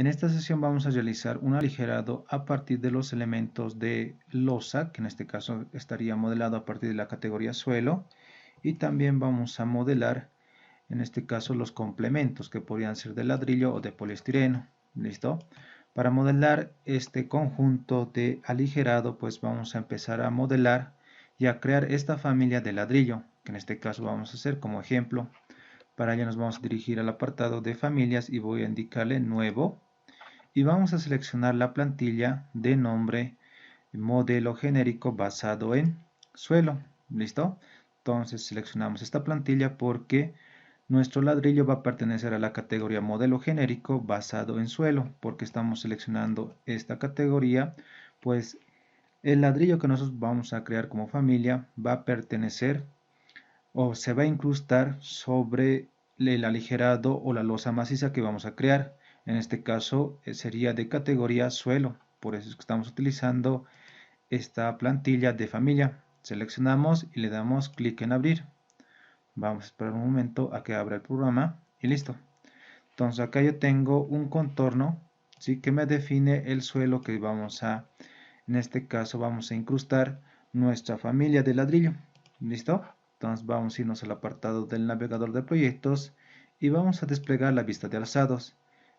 En esta sesión vamos a realizar un aligerado a partir de los elementos de losa, que en este caso estaría modelado a partir de la categoría suelo, y también vamos a modelar, en este caso, los complementos, que podrían ser de ladrillo o de poliestireno. ¿Listo? Para modelar este conjunto de aligerado, pues vamos a empezar a modelar y a crear esta familia de ladrillo, que en este caso vamos a hacer como ejemplo. Para ello nos vamos a dirigir al apartado de familias y voy a indicarle nuevo. Y vamos a seleccionar la plantilla de nombre modelo genérico basado en suelo. ¿Listo? Entonces seleccionamos esta plantilla porque nuestro ladrillo va a pertenecer a la categoría modelo genérico basado en suelo, porque estamos seleccionando esta categoría, pues el ladrillo que nosotros vamos a crear como familia va a pertenecer o se va a incrustar sobre el aligerado o la losa maciza que vamos a crear. En este caso sería de categoría suelo, por eso es que estamos utilizando esta plantilla de familia. Seleccionamos y le damos clic en abrir. Vamos a esperar un momento a que abra el programa y listo. Entonces acá yo tengo un contorno, ¿sí?, que me define el suelo que vamos a, en este caso vamos a incrustar nuestra familia de ladrillo. ¿Listo? Entonces vamos a irnos al apartado del navegador de proyectos y vamos a desplegar la vista de alzados.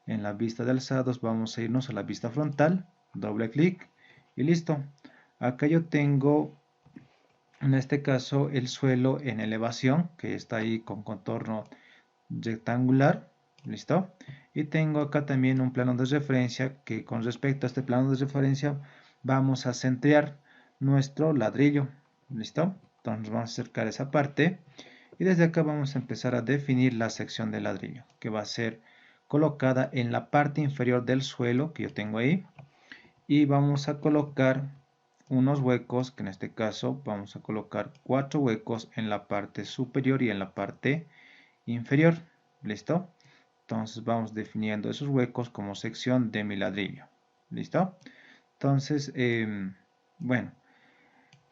En la vista de alzados vamos a irnos a la vista frontal, doble clic y listo. Acá yo tengo, en este caso, el suelo en elevación, que está ahí con contorno rectangular. ¿Listo? Y tengo acá también un plano de referencia que con respecto a este plano de referencia vamos a centrar nuestro ladrillo. ¿Listo? Entonces vamos a acercar esa parte y desde acá vamos a empezar a definir la sección de ladrillo que va a ser colocada en la parte inferior del suelo que yo tengo ahí, y vamos a colocar unos huecos, que en este caso vamos a colocar 4 huecos en la parte superior y en la parte inferior. ¿Listo? Entonces vamos definiendo esos huecos como sección de mi ladrillo. ¿Listo? Entonces, bueno,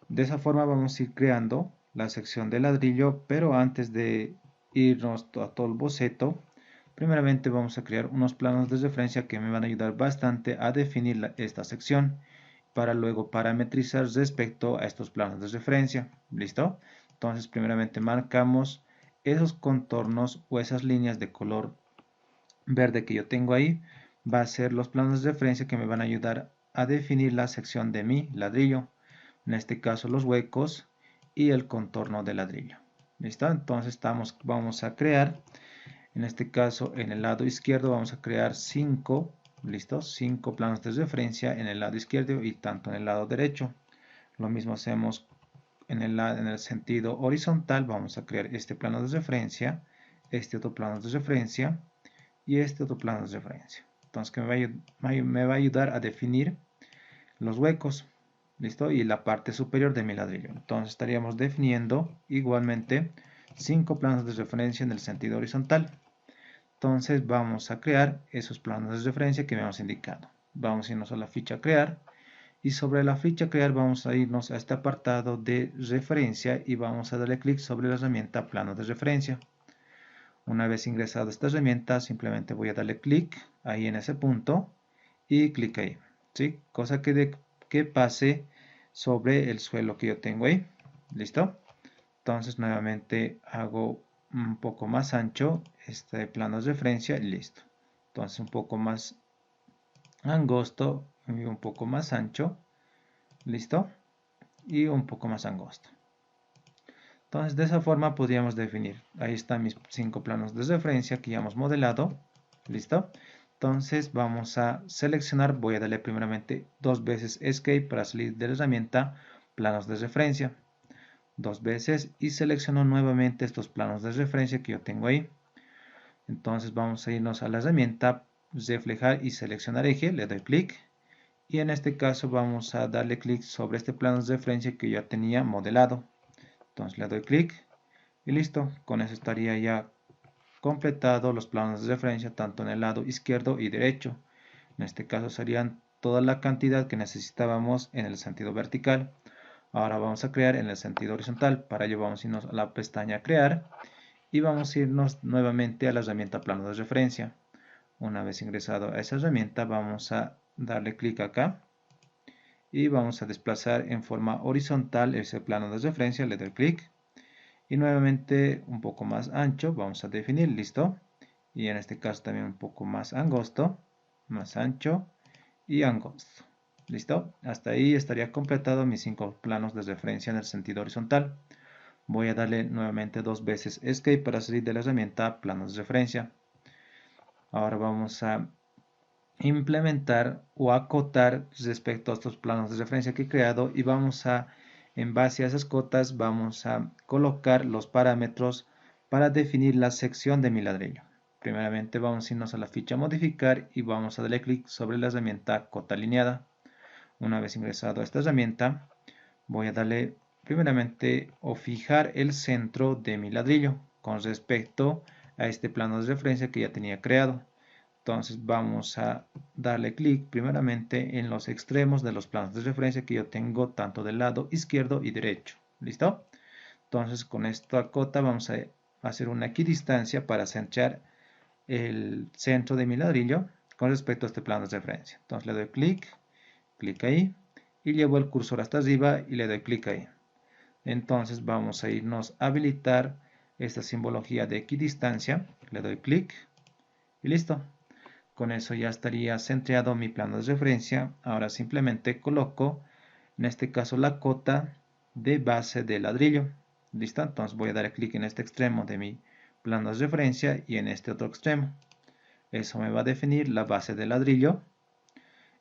de esa forma vamos a ir creando la sección de ladrillo, pero antes de irnos a todo el boceto, primeramente vamos a crear unos planos de referencia que me van a ayudar bastante a definir esta sección, para luego parametrizar respecto a estos planos de referencia. ¿Listo? Entonces primeramente marcamos esos contornos o esas líneas de color verde que yo tengo ahí, va a ser los planos de referencia que me van a ayudar a definir la sección de mi ladrillo, en este caso los huecos y el contorno del ladrillo. ¿Listo? Entonces vamos a crear, en este caso en el lado izquierdo vamos a crear 5, ¿listo? 5 planos de referencia en el lado izquierdo y tanto en el lado derecho. Lo mismo hacemos en el sentido horizontal, vamos a crear este plano de referencia, este otro plano de referencia y este otro plano de referencia. Entonces que me va a ayudar a definir los huecos, ¿listo? Y la parte superior de mi ladrillo. Entonces estaríamos definiendo igualmente 5 planos de referencia en el sentido horizontal. Entonces vamos a crear esos planos de referencia que me hemos indicado. Vamos a irnos a la ficha crear y sobre la ficha crear vamos a irnos a este apartado de referencia y vamos a darle clic sobre la herramienta plano de referencia. Una vez ingresado a esta herramienta, simplemente voy a darle clic ahí en ese punto y clic ahí, ¿sí? Cosa que pase sobre el suelo que yo tengo ahí. ¿Listo? Entonces nuevamente hago un poco más ancho este plano de referencia y listo. Entonces un poco más angosto y un poco más ancho. ¿Listo? Y un poco más angosto. Entonces de esa forma podríamos definir, ahí están mis 5 planos de referencia que ya hemos modelado. ¿Listo? Entonces vamos a seleccionar, voy a darle primeramente 2 veces Escape para salir de la herramienta planos de referencia. 2 veces y selecciono nuevamente estos planos de referencia que yo tengo ahí. Entonces vamos a irnos a la herramienta reflejar y seleccionar eje, le doy clic y en este caso vamos a darle clic sobre este plano de referencia que yo ya tenía modelado. Entonces le doy clic y listo, con eso estaría ya completado los planos de referencia tanto en el lado izquierdo y derecho. En este caso serían toda la cantidad que necesitábamos en el sentido vertical. Ahora vamos a crear en el sentido horizontal. Para ello vamos a irnos a la pestaña crear y vamos a irnos nuevamente a la herramienta plano de referencia. Una vez ingresado a esa herramienta, vamos a darle clic acá y vamos a desplazar en forma horizontal ese plano de referencia. Le doy clic y nuevamente un poco más ancho vamos a definir, listo, y en este caso también un poco más angosto, más ancho y angosto, listo. Hasta ahí estaría completado mis 5 planos de referencia en el sentido horizontal. Voy a darle nuevamente 2 veces Escape para salir de la herramienta planos de referencia. Ahora vamos a implementar o acotar respecto a estos planos de referencia que he creado, y vamos a, en base a esas cotas, vamos a colocar los parámetros para definir la sección de mi ladrillo. Primeramente vamos a irnos a la ficha modificar y vamos a darle clic sobre la herramienta cota alineada. Una vez ingresado a esta herramienta, voy a darle primeramente o fijar el centro de mi ladrillo con respecto a este plano de referencia que ya tenía creado. Entonces vamos a darle clic primeramente en los extremos de los planos de referencia que yo tengo tanto del lado izquierdo y derecho. ¿Listo? Entonces con esta cota vamos a hacer una equidistancia para centrar el centro de mi ladrillo con respecto a este plano de referencia. Entonces le doy clic ahí y llevo el cursor hasta arriba y le doy clic ahí. Entonces vamos a irnos a habilitar esta simbología de equidistancia. Le doy clic y listo. Con eso ya estaría centrado mi plano de referencia. Ahora simplemente coloco, en este caso, la cota de base de ladrillo. ¿Listo? Entonces voy a dar clic en este extremo de mi plano de referencia y en este otro extremo. Eso me va a definir la base de ladrillo.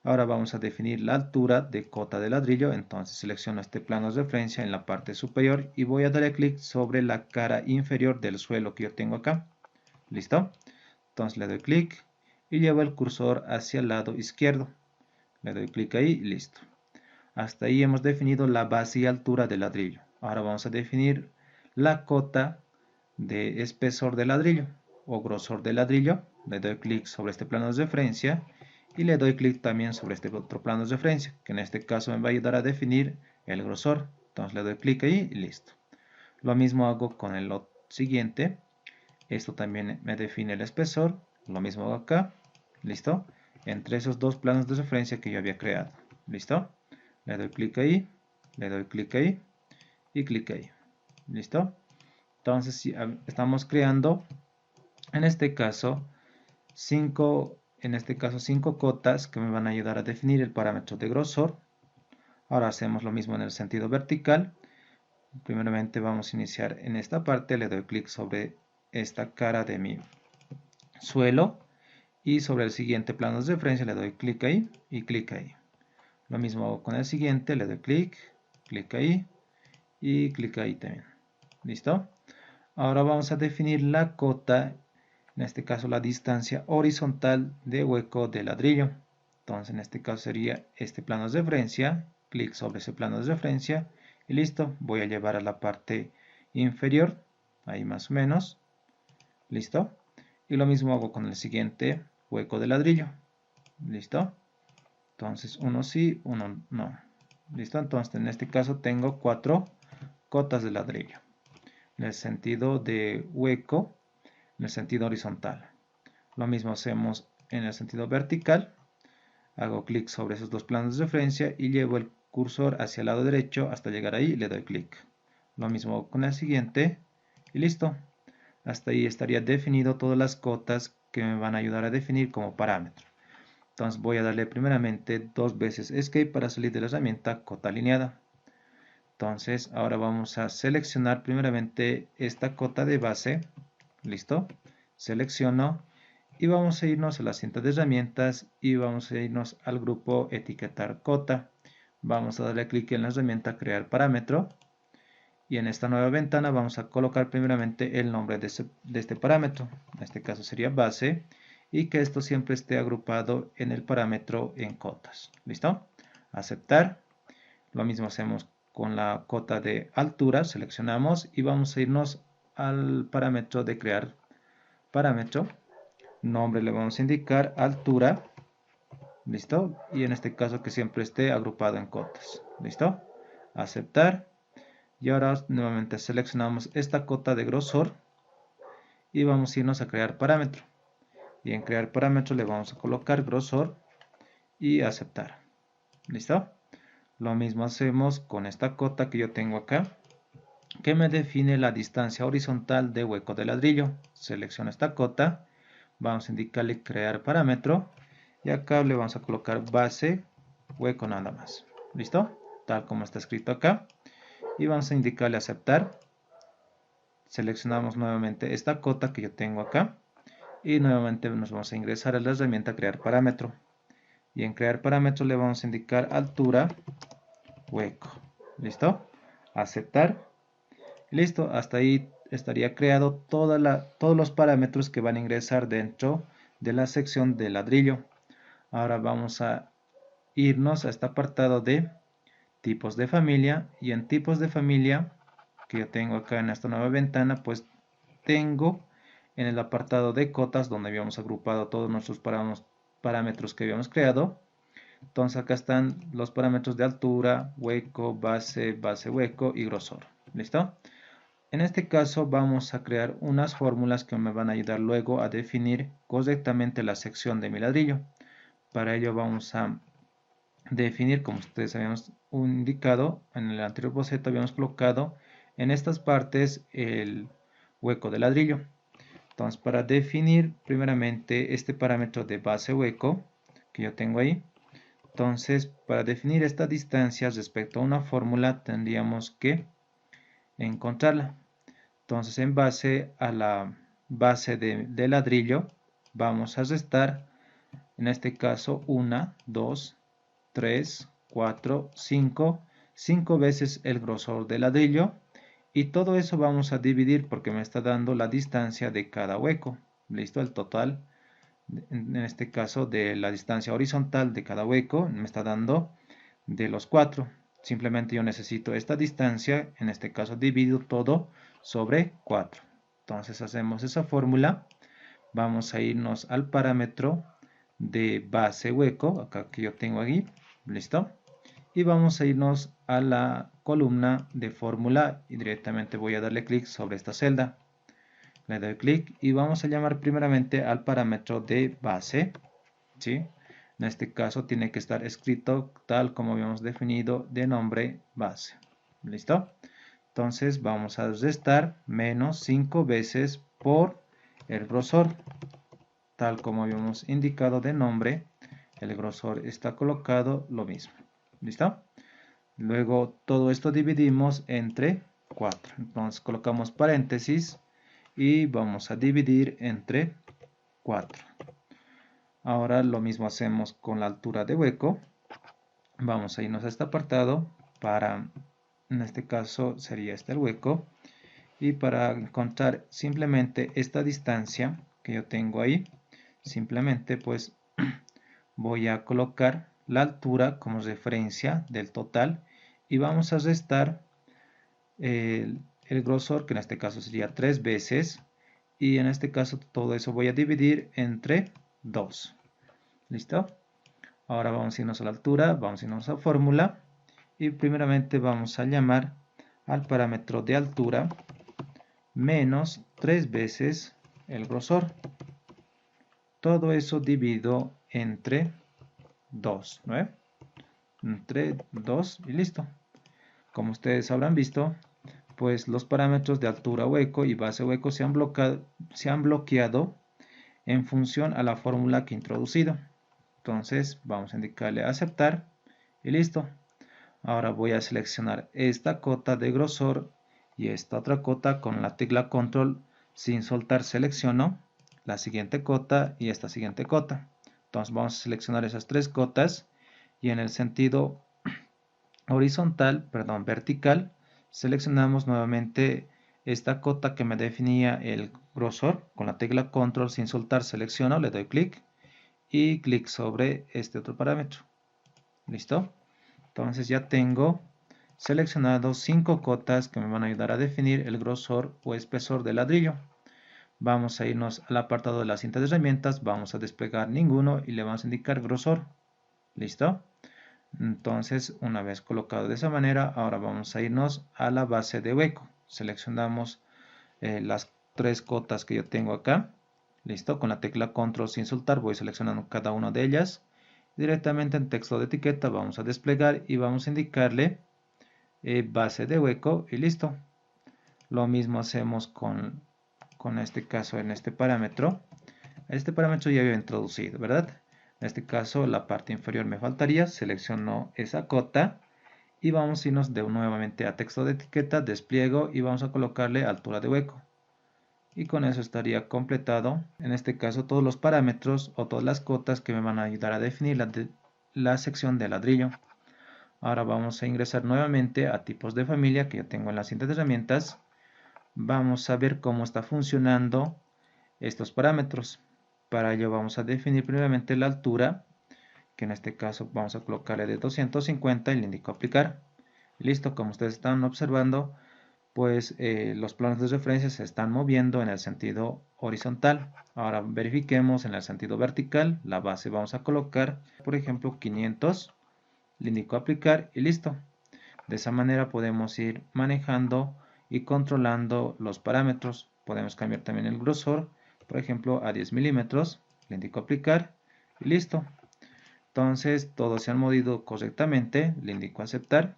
Ahora vamos a definir la altura de cota de ladrillo. Entonces selecciono este plano de referencia en la parte superior y voy a darle clic sobre la cara inferior del suelo que yo tengo acá. ¿Listo? Entonces le doy clic y llevo el cursor hacia el lado izquierdo. Le doy clic ahí y listo. Hasta ahí hemos definido la base y altura del ladrillo. Ahora vamos a definir la cota de espesor de ladrillo o grosor de ladrillo. Le doy clic sobre este plano de referencia y le doy clic también sobre este otro plano de referencia, que en este caso me va a ayudar a definir el grosor. Entonces le doy clic ahí y listo. Lo mismo hago con el siguiente. Esto también me define el espesor. Lo mismo hago acá. ¿Listo? Entre esos dos planos de referencia que yo había creado. ¿Listo? Le doy clic ahí, le doy clic ahí y clic ahí. ¿Listo? Entonces si estamos creando, en este caso, 5 cotas que me van a ayudar a definir el parámetro de grosor. Ahora hacemos lo mismo en el sentido vertical. Primeramente vamos a iniciar en esta parte. Le doy clic sobre esta cara de mi suelo. Y sobre el siguiente plano de referencia le doy clic ahí y clic ahí. Lo mismo hago con el siguiente, le doy clic ahí y clic ahí también. ¿Listo? Ahora vamos a definir la cota, en este caso la distancia horizontal de hueco de ladrillo. Entonces en este caso sería este plano de referencia, clic sobre ese plano de referencia y listo. Voy a llevar a la parte inferior, ahí más o menos. ¿Listo? Y lo mismo hago con el siguiente hueco de ladrillo. ¿Listo? Entonces uno sí, uno no. ¿Listo? Entonces en este caso tengo 4 cotas de ladrillo. En el sentido de hueco, en el sentido horizontal. Lo mismo hacemos en el sentido vertical. Hago clic sobre esos dos planos de referencia y llevo el cursor hacia el lado derecho hasta llegar ahí y le doy clic. Lo mismo con el siguiente y listo. Hasta ahí estaría definido todas las cotas que me van a ayudar a definir como parámetro. Entonces voy a darle primeramente 2 veces Escape para salir de la herramienta cota alineada. Entonces ahora vamos a seleccionar primeramente esta cota de base. ¿Listo? Selecciono y vamos a irnos a la cinta de herramientas y vamos a irnos al grupo etiquetar cota. Vamos a darle clic en la herramienta crear parámetro. Y en esta nueva ventana vamos a colocar primeramente el nombre de este parámetro. En este caso sería base. Y que esto siempre esté agrupado en el parámetro en cotas. ¿Listo? Aceptar. Lo mismo hacemos con la cota de altura. Seleccionamos y vamos a irnos al parámetro de crear parámetro. Nombre le vamos a indicar altura. ¿Listo? Y en este caso que siempre esté agrupado en cotas. ¿Listo? Aceptar. Y ahora nuevamente seleccionamos esta cota de grosor y vamos a irnos a crear parámetro. y en crear parámetros le vamos a colocar grosor y aceptar. ¿Listo? Lo mismo hacemos con esta cota que yo tengo acá, que me define la distancia horizontal de hueco de ladrillo. Selecciono esta cota, vamos a indicarle crear parámetro y acá le vamos a colocar base hueco nada más. ¿Listo? Tal como está escrito acá. Y vamos a indicarle aceptar. Seleccionamos nuevamente esta cota que yo tengo acá y nuevamente nos vamos a ingresar a la herramienta crear parámetro. Y en crear parámetro le vamos a indicar altura hueco. ¿Listo? Aceptar. Listo, hasta ahí estaría creado todos los parámetros que van a ingresar dentro de la sección de ladrillo. Ahora vamos a irnos a este apartado de tipos de familia, y en tipos de familia que yo tengo acá en esta nueva ventana, pues tengo en el apartado de cotas donde habíamos agrupado todos nuestros parámetros que habíamos creado. Entonces acá están los parámetros de altura, hueco, base hueco y grosor. ¿Listo? En este caso vamos a crear unas fórmulas que me van a ayudar luego a definir correctamente la sección de mi ladrillo. Para ello vamos a definir, como ustedes habíamos indicado, en el anterior boceto habíamos colocado en estas partes el hueco de ladrillo. Entonces, para definir primeramente este parámetro de base hueco que yo tengo ahí, entonces para definir esta distancia respecto a una fórmula tendríamos que encontrarla. Entonces, en base a la base de ladrillo, vamos a restar, en este caso, 1, 2, 3, 4, 5, 5 veces el grosor del ladrillo, y todo eso vamos a dividir porque me está dando la distancia de cada hueco. Listo, el total, en este caso, de la distancia horizontal de cada hueco, me está dando de los 4. Simplemente yo necesito esta distancia, en este caso divido todo sobre 4. Entonces hacemos esa fórmula, vamos a irnos al parámetro de base hueco, acá que yo tengo aquí, listo, y vamos a irnos a la columna de fórmula y directamente voy a darle clic sobre esta celda. Le doy clic y vamos a llamar primeramente al parámetro de base, ¿sí? En este caso tiene que estar escrito tal como habíamos definido de nombre base. ¿Listo? Entonces vamos a restar menos 5 veces por el grosor. Tal como habíamos indicado de nombre, el grosor está colocado lo mismo. ¿Listo? Luego todo esto dividimos entre 4. Entonces colocamos paréntesis y vamos a dividir entre 4. Ahora lo mismo hacemos con la altura de hueco. Vamos a irnos a este apartado para, en este caso sería este el hueco. Y para encontrar simplemente esta distancia que yo tengo ahí, simplemente pues voy a colocar la altura como referencia del total y vamos a restar el grosor, que en este caso sería 3 veces, y en este caso todo eso voy a dividir entre 2. ¿Listo? Ahora vamos a irnos a la altura, vamos a irnos a fórmula y primeramente vamos a llamar al parámetro de altura menos 3 veces el grosor. Todo eso dividido entre 2, ¿no? Entre 2 y listo. Como ustedes habrán visto, pues los parámetros de altura hueco y base hueco se han bloqueado en función a la fórmula que he introducido. Entonces vamos a indicarle aceptar y listo. Ahora voy a seleccionar esta cota de grosor y esta otra cota con la tecla control sin soltar. Selecciono la siguiente cota y esta siguiente cota. Entonces vamos a seleccionar esas tres cotas y en el sentido vertical, seleccionamos nuevamente esta cota que me definía el grosor. Con la tecla control sin soltar selecciono, le doy clic y clic sobre este otro parámetro. ¿Listo? Entonces ya tengo seleccionado 5 cotas que me van a ayudar a definir el grosor o espesor del ladrillo. Vamos a irnos al apartado de la cinta de herramientas, vamos a desplegar ninguno y le vamos a indicar grosor. ¿Listo? Entonces, una vez colocado de esa manera, ahora vamos a irnos a la base de hueco. Seleccionamos las tres cotas que yo tengo acá Listo, con la tecla control sin soltar voy seleccionando cada una de ellas. Directamente en texto de etiqueta vamos a desplegar y vamos a indicarle base de hueco y listo. Lo mismo hacemos con este caso en este parámetro. Este parámetro ya había introducido, ¿verdad? En este caso la parte inferior me faltaría, selecciono esa cota y vamos a irnos nuevamente a texto de etiqueta, despliego y vamos a colocarle altura de hueco. Y con eso estaría completado, en este caso, todos los parámetros o todas las cotas que me van a ayudar a definir la sección de ladrillo. Ahora vamos a ingresar nuevamente a tipos de familia que yo tengo en la cinta de herramientas. Vamos a ver cómo está funcionando estos parámetros. Para ello vamos a definir primeramente la altura, que en este caso vamos a colocarle de 250 y le indico aplicar. Listo, como ustedes están observando, pues los planos de referencia se están moviendo en el sentido horizontal. Ahora verifiquemos en el sentido vertical. La base vamos a colocar, por ejemplo, 500. Le indico aplicar y listo. De esa manera podemos ir manejando y controlando los parámetros. Podemos cambiar también el grosor, por ejemplo, a 10 milímetros. Le indico aplicar y listo. Entonces todos se han movido correctamente. Le indico aceptar.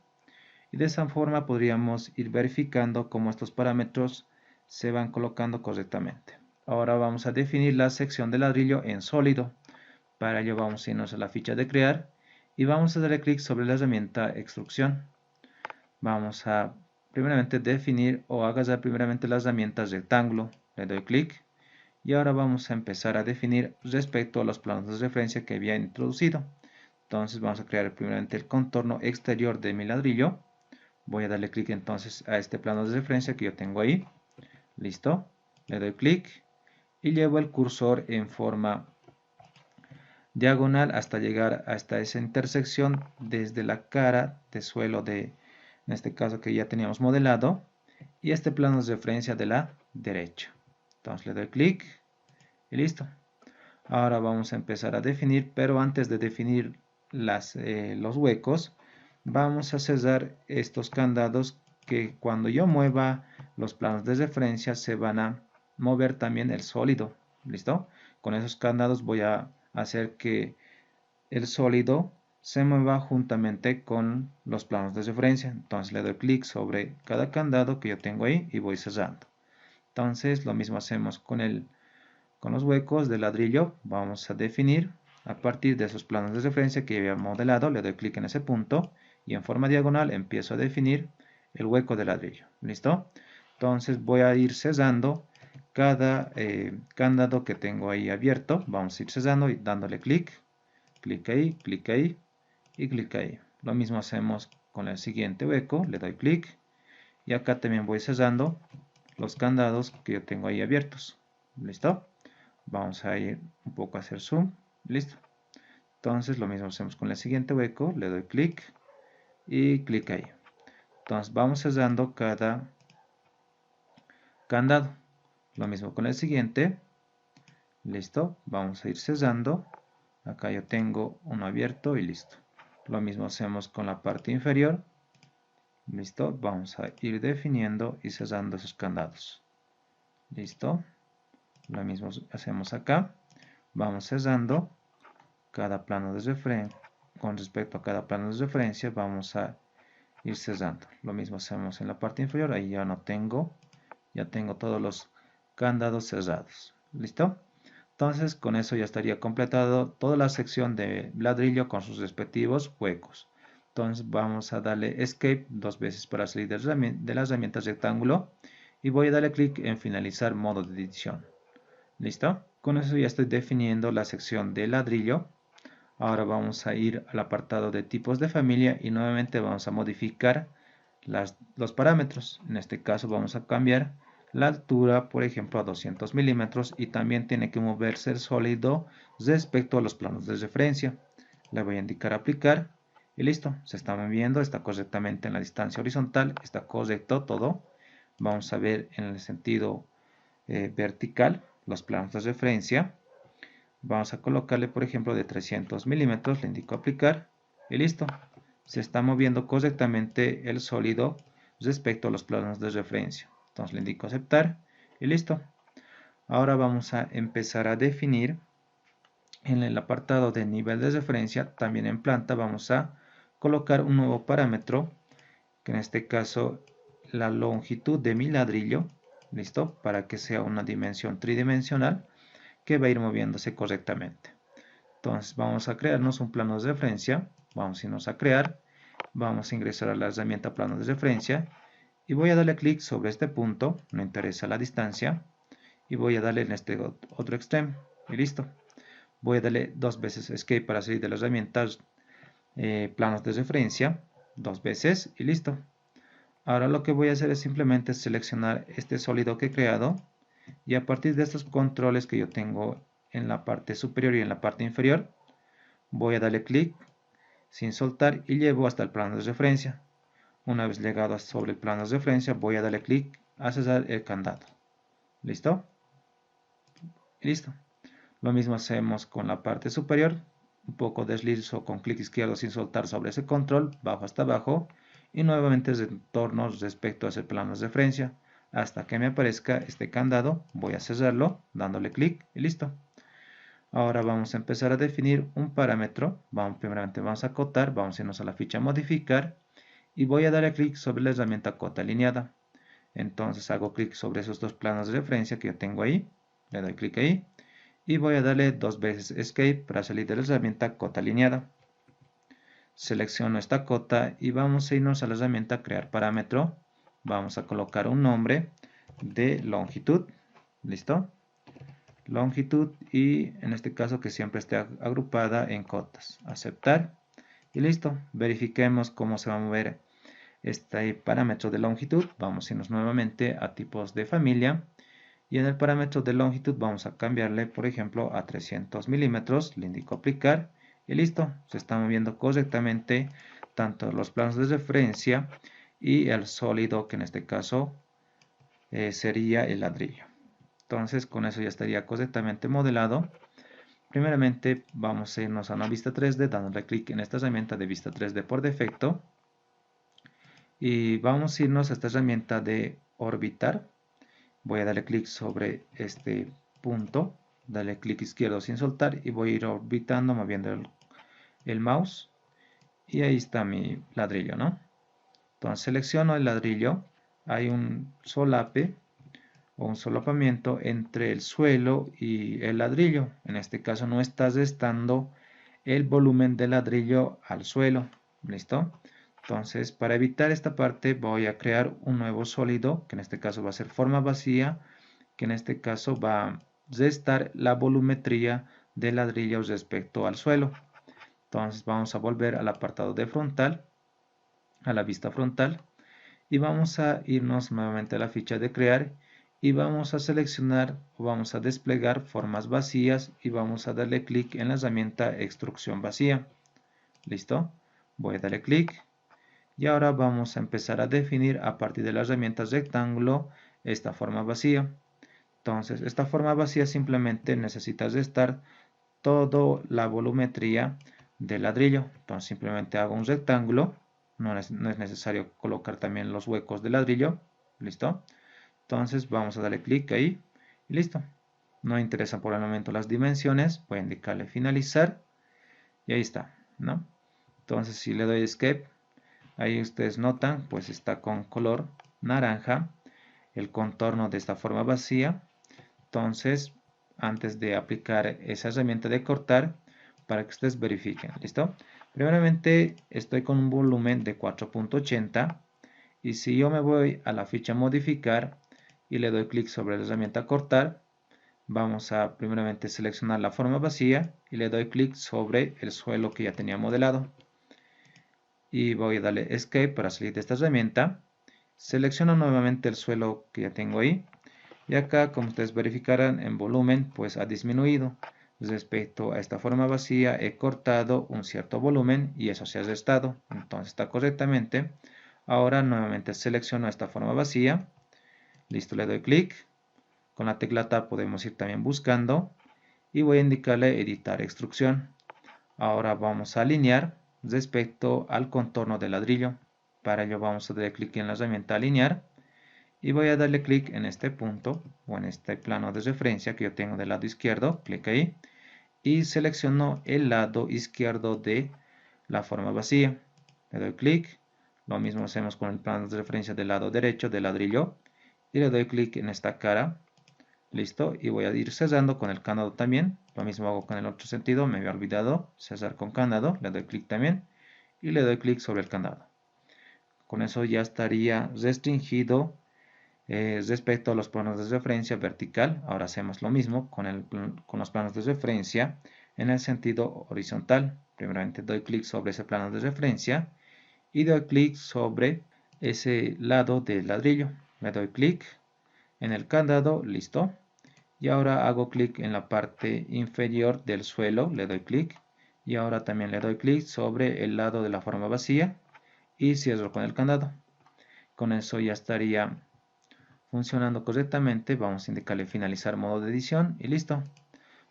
Y de esa forma podríamos ir verificando cómo estos parámetros se van colocando correctamente. Ahora vamos a definir la sección de ladrillo en sólido. Para ello vamos a irnos a la ficha de crear y vamos a darle clic sobre la herramienta extrusión. Vamos a primeramente definir o agarrar primeramente las herramientas rectángulo. Le doy clic y ahora vamos a empezar a definir respecto a los planos de referencia que había introducido. Entonces vamos a crear primeramente el contorno exterior de mi ladrillo. Voy a darle clic entonces a este plano de referencia que yo tengo ahí. Listo. Le doy clic y llevo el cursor en forma diagonal hasta llegar hasta esa intersección desde la cara de suelo en este caso que ya teníamos modelado, y este plano de referencia de la derecha. Entonces le doy clic y listo. Ahora vamos a empezar a definir, pero antes de definir los huecos, vamos a cerrar estos candados que cuando yo mueva los planos de referencia se van a mover también el sólido. ¿Listo? Con esos candados voy a hacer que el sólido se mueva juntamente con los planos de referencia. Entonces le doy clic sobre cada candado que yo tengo ahí y voy cerrando. Entonces lo mismo hacemos con los huecos de ladrillo. Vamos a definir a partir de esos planos de referencia que había modelado. Le doy clic en ese punto y en forma diagonal empiezo a definir el hueco de ladrillo. ¿Listo? Entonces voy a ir cerrando cada candado que tengo ahí abierto. Vamos a ir cerrando y dándole clic ahí y clic ahí. Lo mismo hacemos con el siguiente hueco. Le doy clic y acá también voy cerrando los candados que yo tengo ahí abiertos. ¿Listo? Vamos a ir un poco a hacer zoom. Listo. Entonces lo mismo hacemos con el siguiente hueco. Le doy clic y clic ahí. Entonces vamos cerrando cada candado. Lo mismo con el siguiente. Listo. Vamos a ir cerrando. Acá yo tengo uno abierto y listo. Lo mismo hacemos con la parte inferior. Listo. Vamos a ir definiendo y cerrando esos candados. Listo. Lo mismo hacemos acá. Vamos cerrando cada plano de referencia. Con respecto a cada plano de referencia vamos a ir cerrando. Lo mismo hacemos en la parte inferior. Ahí ya no tengo. Ya tengo todos los candados cerrados. ¿Listo? Entonces con eso ya estaría completado toda la sección de ladrillo con sus respectivos huecos. Entonces vamos a darle Escape dos veces para salir de las herramientas rectángulo. Y voy a darle clic en finalizar modo de edición. ¿Listo? Con eso ya estoy definiendo la sección de ladrillo. Ahora vamos a ir al apartado de tipos de familia y nuevamente vamos a modificar los parámetros. En este caso vamos a cambiar la altura, por ejemplo, a 200 milímetros y también tiene que moverse el sólido respecto a los planos de referencia. Le voy a indicar aplicar y listo. Se está moviendo, está correctamente en la distancia horizontal, está correcto todo. Vamos a ver en el sentido vertical los planos de referencia. Vamos a colocarle, por ejemplo, de 300 milímetros, le indico aplicar y listo. Se está moviendo correctamente el sólido respecto a los planos de referencia. Entonces le indico aceptar y listo. Ahora vamos a empezar a definir en el apartado de nivel de referencia, también en planta vamos a colocar un nuevo parámetro, que en este caso la longitud de mi ladrillo, listo, para que sea una dimensión tridimensional que va a ir moviéndose correctamente. Entonces vamos a crearnos un plano de referencia, vamos a irnos a crear, vamos a ingresar a la herramienta plano de referencia y voy a darle clic sobre este punto, no interesa la distancia, y voy a darle en este otro extremo y listo. Voy a darle dos veces escape para salir de las herramientas planos de referencia, dos veces y listo. Ahora lo que voy a hacer es simplemente seleccionar este sólido que he creado y a partir de estos controles que yo tengo en la parte superior y en la parte inferior, voy a darle clic sin soltar y llevo hasta el plano de referencia. Una vez llegado sobre el plano de referencia, voy a darle clic a cesar el candado. ¿Listo? Listo. Lo mismo hacemos con la parte superior. Un poco deslizo con clic izquierdo sin soltar sobre ese control, bajo hasta abajo. Y nuevamente retorno respecto a ese plano de referencia. Hasta que me aparezca este candado, voy a cerrarlo dándole clic y listo. Ahora vamos a empezar a definir un parámetro. Primeramente vamos a acotar, vamos a irnos a la ficha modificar. Y voy a darle clic sobre la herramienta cota alineada. Entonces hago clic sobre esos dos planos de referencia que yo tengo ahí. Le doy clic ahí y voy a darle dos veces escape para salir de la herramienta cota alineada. Selecciono esta cota y vamos a irnos a la herramienta crear parámetro. Vamos a colocar un nombre de longitud. ¿Listo? Longitud y en este caso que siempre esté agrupada en cotas. Aceptar y listo. Verifiquemos cómo se va a mover este parámetro de longitud. Vamos a irnos nuevamente a tipos de familia. Y en el parámetro de longitud vamos a cambiarle, por ejemplo, a 300 milímetros. Le indico aplicar y listo. Se está moviendo correctamente tanto los planos de referencia y el sólido, que en este caso sería el ladrillo. Entonces, con eso ya estaría correctamente modelado. Primeramente, vamos a irnos a una vista 3D, dándole clic en esta herramienta de vista 3D por defecto. Y vamos a irnos a esta herramienta de orbitar. Voy a darle clic sobre este punto, darle clic izquierdo sin soltar y voy a ir orbitando, moviendo el mouse y ahí está mi ladrillo, ¿no? Entonces selecciono el ladrillo, hay un solape o un solapamiento entre el suelo y el ladrillo. En este caso no está restando el volumen del ladrillo al suelo, ¿listo? Entonces, para evitar esta parte voy a crear un nuevo sólido, que en este caso va a ser forma vacía, que en este caso va a restar la volumetría del ladrillo respecto al suelo. Entonces vamos a volver al apartado de frontal, a la vista frontal, y vamos a irnos nuevamente a la ficha de crear y vamos a seleccionar o vamos a desplegar formas vacías y vamos a darle clic en la herramienta extrusión vacía. ¿Listo? Voy a darle clic y ahora vamos a empezar a definir a partir de la herramienta rectángulo esta forma vacía. Entonces, esta forma vacía simplemente necesita restar toda la volumetría del ladrillo. Entonces, simplemente hago un rectángulo. No es necesario colocar también los huecos del ladrillo. ¿Listo? Entonces, vamos a darle clic ahí y listo. No interesa por el momento las dimensiones. Voy a indicarle finalizar y ahí está, ¿no? Entonces, si le doy escape, ahí ustedes notan, pues está con color naranja el contorno de esta forma vacía. Entonces, antes de aplicar esa herramienta de cortar, para que ustedes verifiquen, ¿listo? Primeramente, estoy con un volumen de 4.80 y si yo me voy a la ficha modificar y le doy clic sobre la herramienta cortar, vamos a primeramente seleccionar la forma vacía y le doy clic sobre el suelo que ya tenía modelado. Y voy a darle escape para salir de esta herramienta. Selecciono nuevamente el suelo que ya tengo ahí. Y acá, como ustedes verificarán, en volumen pues ha disminuido. Respecto a esta forma vacía he cortado un cierto volumen y eso se ha restado. Entonces está correctamente. Ahora nuevamente selecciono esta forma vacía. Listo, le doy clic. Con la tecla Tab podemos ir también buscando. Y voy a indicarle editar extrusión. Ahora vamos a alinear respecto al contorno del ladrillo. Para ello vamos a darle clic en la herramienta alinear y voy a darle clic en este punto o en este plano de referencia que yo tengo del lado izquierdo, clic ahí y selecciono el lado izquierdo de la forma vacía, le doy clic, lo mismo hacemos con el plano de referencia del lado derecho del ladrillo y le doy clic en esta cara, listo, y voy a ir cerrando con el candado también, lo mismo hago con el otro sentido, me había olvidado cerrar con candado, le doy clic también y le doy clic sobre el candado. Con eso ya estaría restringido respecto a los planos de referencia vertical. Ahora hacemos lo mismo con los planos de referencia en el sentido horizontal. Primeramente doy clic sobre ese plano de referencia y doy clic sobre ese lado del ladrillo. Le doy clic en el candado, listo. Y ahora hago clic en la parte inferior del suelo, le doy clic. Y ahora también le doy clic sobre el lado de la forma vacía y cierro con el candado. Con eso ya estaría funcionando correctamente. Vamos a indicarle finalizar modo de edición y listo.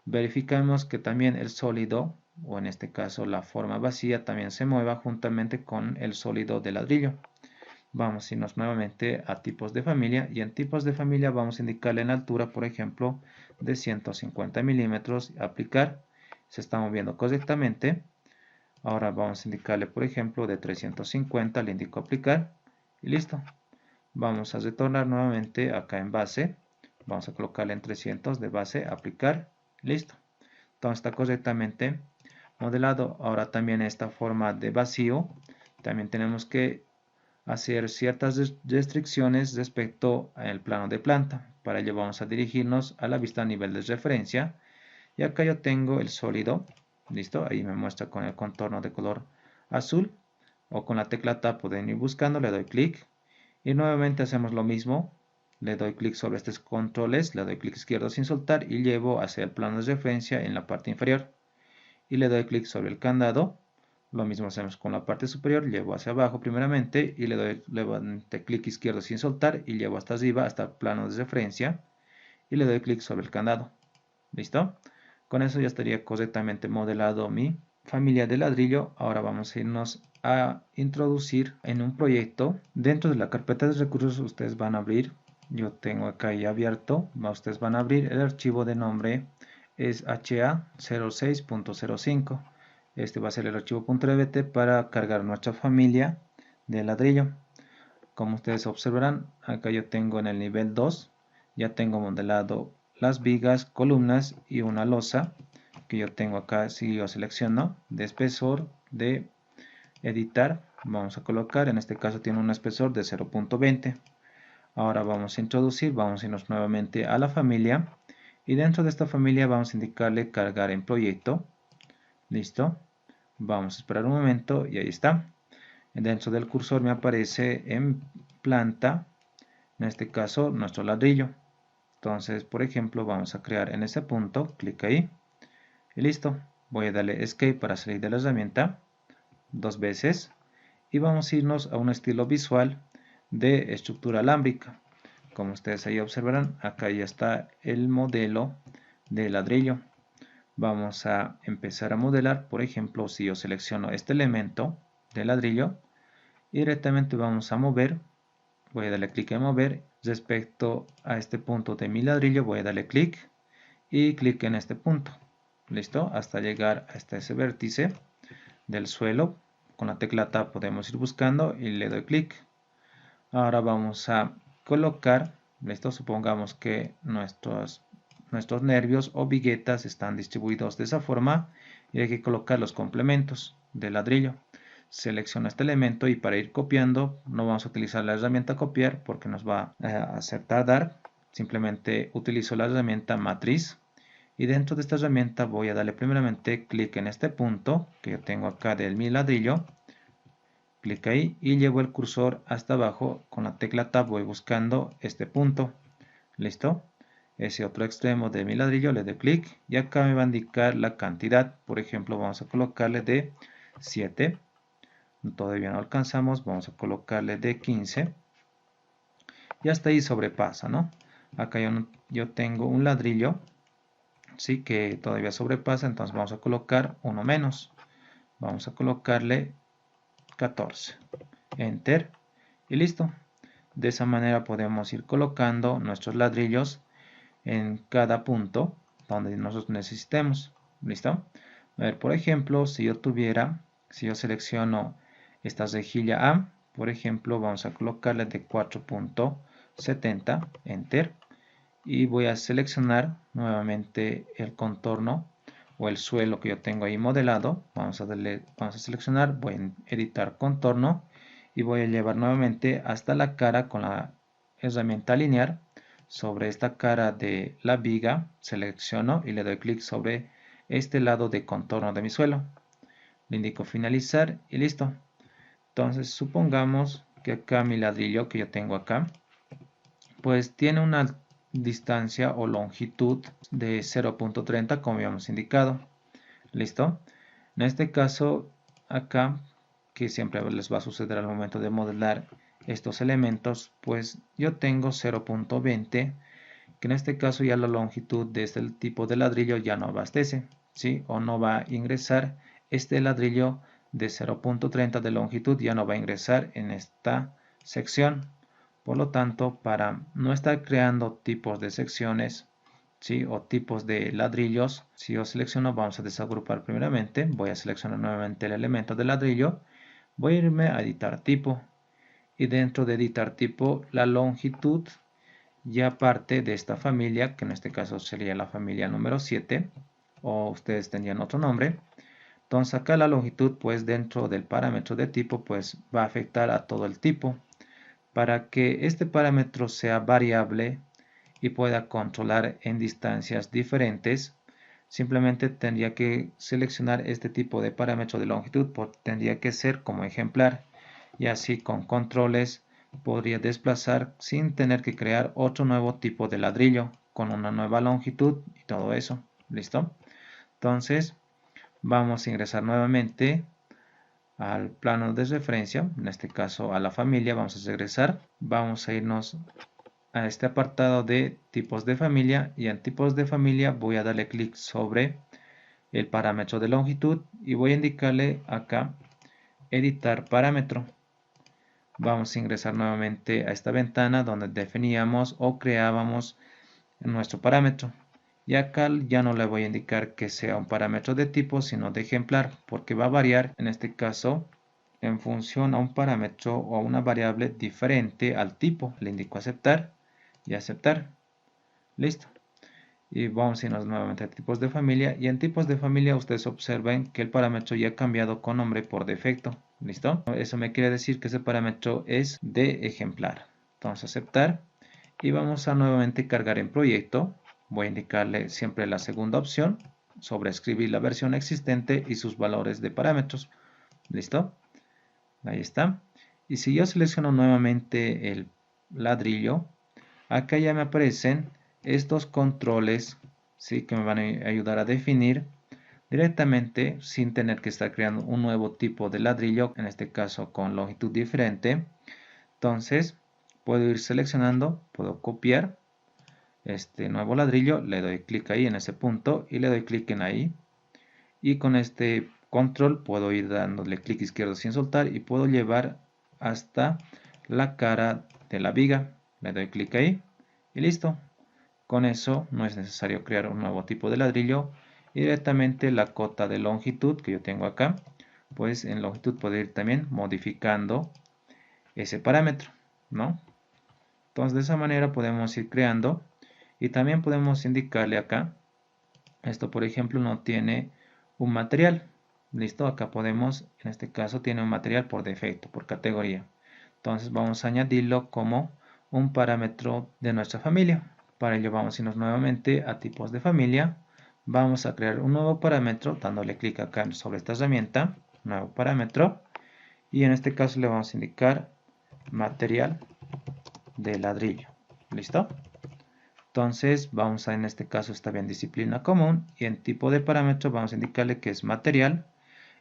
Verificamos que también el sólido, o en este caso la forma vacía, también se mueva juntamente con el sólido de ladrillo. Vamos a irnos nuevamente a tipos de familia y en tipos de familia vamos a indicarle en altura, por ejemplo, de 150 milímetros, aplicar, se está moviendo correctamente. Ahora vamos a indicarle, por ejemplo, de 350, le indico aplicar y listo. Vamos a retornar nuevamente acá en base, vamos a colocarle en 300 de base, aplicar, listo. Entonces está correctamente modelado. Ahora también esta forma de vacío, también tenemos que hacer ciertas restricciones respecto al plano de planta. Para ello vamos a dirigirnos a la vista a nivel de referencia. Y acá yo tengo el sólido, listo, ahí me muestra con el contorno de color azul. O con la tecla Tab pueden ir buscando, le doy clic. Y nuevamente hacemos lo mismo. Le doy clic sobre estos controles, le doy clic izquierdo sin soltar y llevo hacia el plano de referencia en la parte inferior. Y le doy clic sobre el candado. Lo mismo hacemos con la parte superior, llevo hacia abajo primeramente y le doy clic izquierdo sin soltar y llevo hasta arriba, hasta el plano de referencia y le doy clic sobre el candado. ¿Listo? Con eso ya estaría correctamente modelado mi familia de ladrillo. Ahora vamos a irnos a introducir en un proyecto. Dentro de la carpeta de recursos ustedes van a abrir, yo tengo acá ya abierto, ustedes van a abrir el archivo de nombre es HA06.05. Este va a ser el archivo .dbt para cargar nuestra familia de ladrillo. Como ustedes observarán, acá yo tengo en el nivel 2, ya tengo modelado las vigas, columnas y una losa que yo tengo acá. Si yo selecciono de espesor, de editar, vamos a colocar, en este caso tiene un espesor de 0.20. Ahora vamos a introducir, vamos a irnos nuevamente a la familia y dentro de esta familia vamos a indicarle cargar en proyecto. Listo, vamos a esperar un momento y ahí está. Dentro del cursor me aparece en planta, en este caso nuestro ladrillo. Entonces, por ejemplo, vamos a crear en ese punto, clic ahí y listo. Voy a darle Escape para salir de la herramienta dos veces y vamos a irnos a un estilo visual de estructura alámbrica. Como ustedes ahí observarán, acá ya está el modelo de ladrillo. Vamos a empezar a modelar. Por ejemplo, si yo selecciono este elemento de ladrillo y directamente vamos a mover, voy a darle clic en mover respecto a este punto de mi ladrillo, voy a darle clic y clic en este punto, listo, hasta llegar hasta ese vértice del suelo. Con la tecla Tab podemos ir buscando y le doy clic. Ahora vamos a colocar, listo, supongamos que nuestros nervios o viguetas están distribuidos de esa forma y hay que colocar los complementos del ladrillo. Selecciono este elemento y para ir copiando no vamos a utilizar la herramienta copiar porque nos va a hacer tardar. Simplemente utilizo la herramienta matriz y dentro de esta herramienta voy a darle primeramente clic en este punto que yo tengo acá del mi ladrillo. Clic ahí y llevo el cursor hasta abajo. Con la tecla Tab voy buscando este punto. ¿Listo? Ese otro extremo de mi ladrillo le doy clic y acá me va a indicar la cantidad. Por ejemplo, vamos a colocarle de 7. Todavía no alcanzamos, vamos a colocarle de 15. Y hasta ahí sobrepasa, ¿no? Acá yo tengo un ladrillo, sí, que todavía sobrepasa, entonces vamos a colocar uno menos. Vamos a colocarle 14. Enter y listo. De esa manera podemos ir colocando nuestros ladrillos en cada punto donde nosotros necesitemos. ¿Listo? A ver, por ejemplo, si yo selecciono esta rejilla A, por ejemplo, vamos a colocarle de 4.70, Enter, y voy a seleccionar nuevamente el contorno o el suelo que yo tengo ahí modelado. Vamos a seleccionar, voy a editar contorno y voy a llevar nuevamente hasta la cara con la herramienta lineal. Sobre esta cara de la viga selecciono y le doy clic sobre este lado de contorno de mi suelo. Le indico finalizar y listo. Entonces supongamos que acá mi ladrillo que yo tengo acá, pues tiene una distancia o longitud de 0.30 como habíamos indicado. ¿Listo? En este caso acá, que siempre les va a suceder al momento de modelar estos elementos, pues yo tengo 0.20, que en este caso ya la longitud de este tipo de ladrillo ya no abastece, ¿sí? O no va a ingresar este ladrillo de 0.30 de longitud, ya no va a ingresar en esta sección. Por lo tanto, para no estar creando tipos de secciones, ¿sí? O tipos de ladrillos, si yo selecciono, vamos a desagrupar primeramente, voy a seleccionar nuevamente el elemento de ladrillo, voy a irme a editar tipo, y dentro de editar tipo, la longitud ya parte de esta familia, que en este caso sería la familia número 7, o ustedes tendrían otro nombre. Entonces acá la longitud, pues dentro del parámetro de tipo, pues va a afectar a todo el tipo. Para que este parámetro sea variable y pueda controlar en distancias diferentes, simplemente tendría que seleccionar este tipo de parámetro de longitud, tendría que ser como ejemplar, y así con controles podría desplazar sin tener que crear otro nuevo tipo de ladrillo con una nueva longitud y todo eso. ¿Listo? Entonces vamos a ingresar nuevamente al plano de referencia, en este caso a la familia. Vamos a regresar, vamos a irnos a este apartado de tipos de familia, y en tipos de familia voy a darle clic sobre el parámetro de longitud y voy a indicarle acá editar parámetro. Vamos a ingresar nuevamente a esta ventana donde definíamos o creábamos nuestro parámetro, y acá ya no le voy a indicar que sea un parámetro de tipo sino de ejemplar, porque va a variar en este caso en función a un parámetro o a una variable diferente al tipo. Le indico aceptar y aceptar. Listo. Y vamos a irnos nuevamente a tipos de familia, y en tipos de familia ustedes observen que el parámetro ya ha cambiado con nombre por defecto. ¿Listo? Eso me quiere decir que ese parámetro es de ejemplar. Entonces aceptar, y vamos a nuevamente cargar en proyecto. Voy a indicarle siempre la segunda opción, sobreescribir la versión existente y sus valores de parámetros. ¿Listo? Ahí está. Y si yo selecciono nuevamente el ladrillo, acá ya me aparecen estos controles, ¿sí? Que me van a ayudar a definir directamente sin tener que estar creando un nuevo tipo de ladrillo, en este caso con longitud diferente. Entonces puedo ir seleccionando, puedo copiar este nuevo ladrillo, le doy clic ahí en ese punto y le doy clic en ahí, y con este control puedo ir dándole clic izquierdo sin soltar y puedo llevar hasta la cara de la viga. Le doy clic ahí y listo. Con eso no es necesario crear un nuevo tipo de ladrillo, y directamente la cota de longitud que yo tengo acá, pues en longitud puedo ir también modificando ese parámetro, ¿no? Entonces de esa manera podemos ir creando, y también podemos indicarle acá, esto por ejemplo no tiene un material. Listo, acá podemos, en este caso tiene un material por defecto, por categoría. Entonces vamos a añadirlo como un parámetro de nuestra familia. Para ello vamos a irnos nuevamente a tipos de familia. Vamos a crear un nuevo parámetro dándole clic acá sobre esta herramienta, nuevo parámetro, y en este caso le vamos a indicar material de ladrillo. ¿Listo? Entonces vamos a, en este caso está bien disciplina común, y en tipo de parámetro vamos a indicarle que es material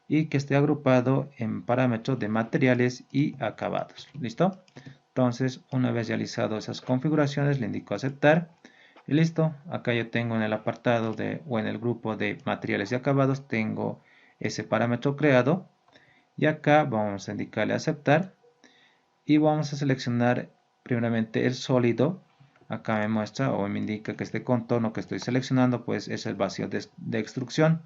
y que esté agrupado en parámetros de materiales y acabados. ¿Listo? Entonces una vez realizado esas configuraciones le indico aceptar y listo. Acá yo tengo en el apartado de o en el grupo de materiales y acabados tengo ese parámetro creado, y acá vamos a indicarle aceptar y vamos a seleccionar primeramente el sólido. Acá me muestra o me indica que este contorno que estoy seleccionando pues es el vacío de extrusión.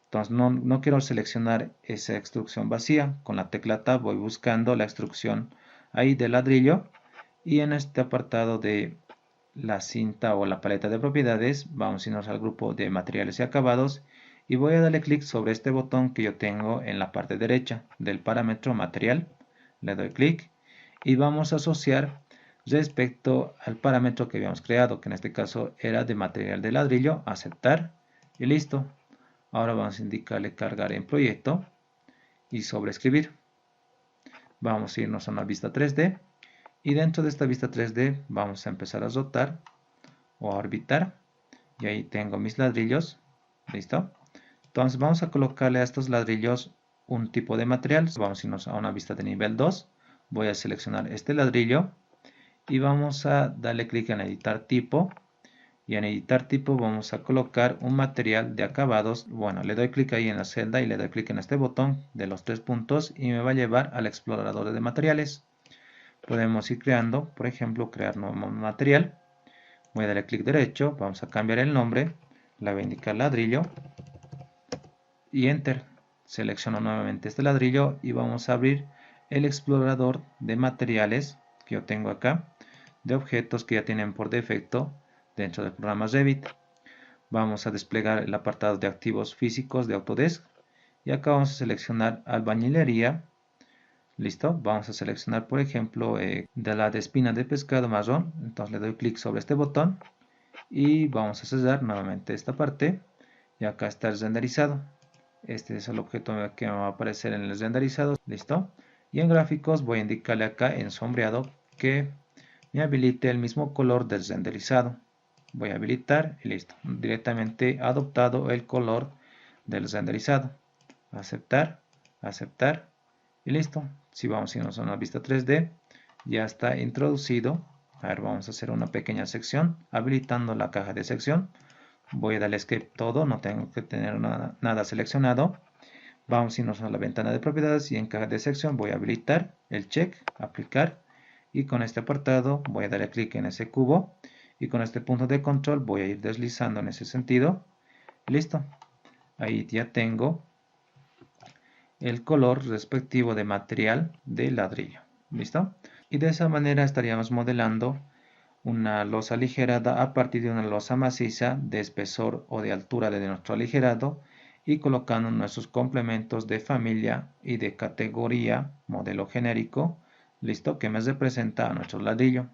Entonces no quiero seleccionar esa extrusión vacía. Con la tecla Tab voy buscando la extrusión ahí de ladrillo. Y en este apartado de la cinta o la paleta de propiedades, vamos a irnos al grupo de materiales y acabados. Y voy a darle clic sobre este botón que yo tengo en la parte derecha del parámetro material. Le doy clic y vamos a asociar respecto al parámetro que habíamos creado, que en este caso era de material de ladrillo, aceptar y listo. Ahora vamos a indicarle cargar en proyecto y sobreescribir. Vamos a irnos a una vista 3D y dentro de esta vista 3D vamos a empezar a rotar o a orbitar y ahí tengo mis ladrillos. Listo. Entonces vamos a colocarle a estos ladrillos un tipo de material. Vamos a irnos a una vista de nivel 2. Voy a seleccionar este ladrillo y vamos a darle clic en editar tipo. Y en editar tipo vamos a colocar un material de acabados. Bueno, le doy clic ahí en la celda y le doy clic en este botón de los 3 puntos y me va a llevar al explorador de materiales. Podemos ir creando, por ejemplo, crear nuevo material. Voy a darle clic derecho, vamos a cambiar el nombre, le voy a indicar ladrillo y enter. Selecciono nuevamente este ladrillo y vamos a abrir el explorador de materiales que yo tengo acá, de objetos que ya tienen por defecto dentro del programa Revit. Vamos a desplegar el apartado de activos físicos de Autodesk y acá vamos a seleccionar albañilería. Listo, vamos a seleccionar por ejemplo de la de espina de pescado marrón. Entonces le doy clic sobre este botón y vamos a cerrar nuevamente esta parte y acá está el renderizado. Este es el objeto que me va a aparecer en el renderizado. Listo, y en gráficos voy a indicarle acá en sombreado que me habilite el mismo color del renderizado. Voy a habilitar y listo, directamente adoptado el color del renderizado. Aceptar, aceptar y listo. Si vamos a irnos a una vista 3D, ya está introducido. A ver, vamos a hacer una pequeña sección habilitando la caja de sección. Voy a darle escape todo, no tengo que tener nada seleccionado. Vamos a irnos a la ventana de propiedades y en caja de sección voy a habilitar el check, aplicar, y con este apartado voy a darle clic en ese cubo y con este punto de control voy a ir deslizando en ese sentido. Listo, ahí ya tengo el color respectivo de material de ladrillo. ¿Listo? Y de esa manera estaríamos modelando una losa aligerada a partir de una losa maciza de espesor o de altura de nuestro aligerado y colocando nuestros complementos de familia y de categoría modelo genérico, listo, que me representa a nuestro ladrillo.